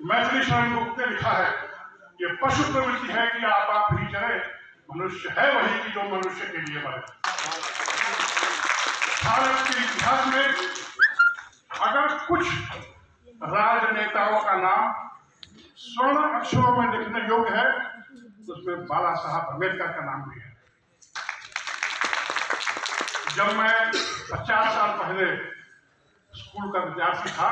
मैथिली शरण गुप्त ने लिखा है कि पशु प्रवृत्ति है कि आप ही चले, मनुष्य है वही कि जो मनुष्य के लिए मरे। भारत के इतिहास में अगर कुछ राजनेताओं का नाम स्वर्ण अक्षरों में लिखने योग्य है तो उसमें बाला साहब अम्बेडकर का नाम भी है। जब मैं 50 साल पहले स्कूल का विद्यार्थी था,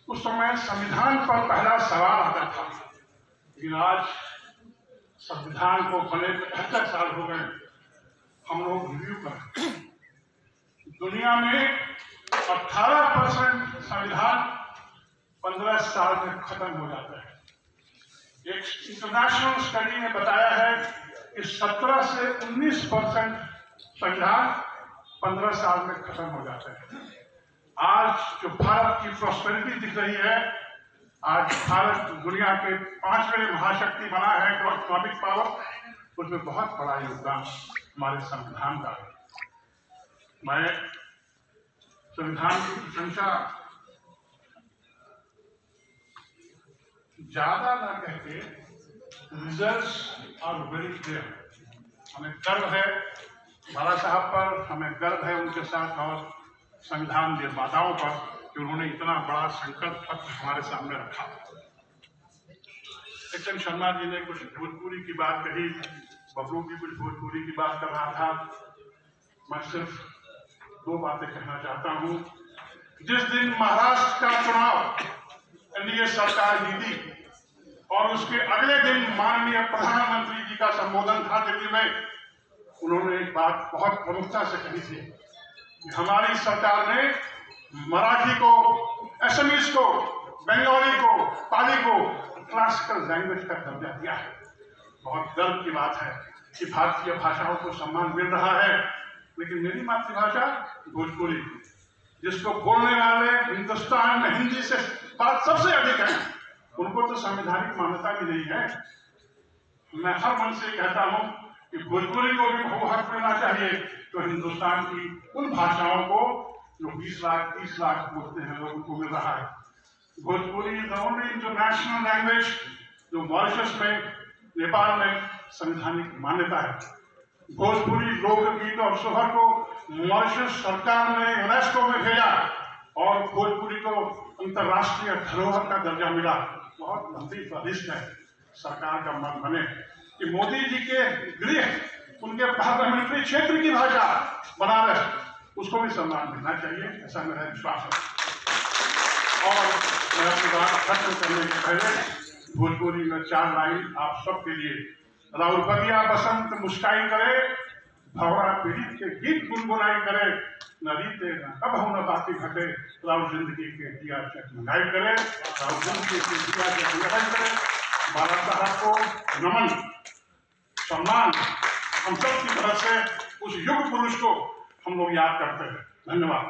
उस समय संविधान पर पहला सवाल आता था, लेकिन आज संविधान को बने 75 साल हो गए, हम लोग रिव्यू करें। दुनिया में 18% संविधान 15 साल में खत्म हो जाता है। एक इंटरनेशनल स्टडी ने बताया है कि 17 से 19% संविधान 15 साल में खत्म हो जाता है। आज जो भारत की प्रॉस्पेरिटी दिख रही है, आज भारत दुनिया के 5वें महाशक्ति बना है इकोनॉमिक पावर, उसमें बहुत बड़ा योगदान हमारे संविधान का है। मैं संविधान की प्रशंसा ज्यादा ना कहते, रिजल्ट्स आर वेरी क्लियर। हमें गर्व है बाला साहब पर, हमें गर्व है उनके साथ और संविधान निर्माताओं पर कि उन्होंने इतना बड़ा संकल्प पत्र हमारे सामने रखा। एच.एन. शर्मा जी ने कुछ भोजपुरी की बात कही, बबलू की कुछ भोजपुरी की बात कर रहा था। मैं सिर्फ 2 बातें कहना चाहता हूं। जिस दिन महाराष्ट्र का चुनाव एनडीए सरकार जीती और उसके अगले दिन माननीय प्रधानमंत्री जी का संबोधन था दिल्ली में, उन्होंने एक बात बहुत प्रमुखता से कही थी कि हमारी सरकार ने मराठी को, असमीज को, बंगाली को, पाली को क्लासिकल लैंग्वेज का दर्जा दिया है। बहुत गर्व की बात है कि भारतीय भाषाओं को सम्मान मिल रहा है, लेकिन मेरी मातृभाषा भोजपुरी, जिसको बोलने वाले हिंदुस्तान में हिंदी से बात सबसे अधिक है, उनको तो संवैधानिक मान्यता भी नहीं है। मैं हर मन से कहता हूं कि भोजपुरी को भी हक मिलना चाहिए, तो हिंदुस्तान की उन भाषाओं को जो 20 लाख 30 लाख बोलते हैं लोग, उनको मिल रहा है। Bhojpuri is the only international language जो मॉरिशस में, नेपाल में संवैधानिक मान्यता है। भोजपुरी लोकगीत और सोहर को मॉरिशस सरकार ने यूनेस्को में भेजा और भोजपुरी को अंतर्राष्ट्रीय धरोहर का दर्जा मिला। बहुत लंबी स्वादिष्ट है। सरकार का मन बने कि मोदी जी के गृह, उनके पार्लियामेंट्री क्षेत्र की भाषा बनारस, उसको भी सम्मान मिलना चाहिए, ऐसा मेरा विश्वास है। और मैं अपनी बात खत्म करने के पहले भोजपुरी में 4 लाइन आप सबके लिए। राउर बगिया बसंत मुस्काई करे, भवरा पीड़ित के गीत गुनगुनाई करे, न रीते न कब हो न बाकी घटे, राउर जिंदगी के दिया चकमगाई करे, राउर जिंदगी के दिया चकमगाई करे। बाला साहब को नमन, सम्मान हम सब की तरफ से। उस युग पुरुष को हम लोग याद करते हैं। धन्यवाद।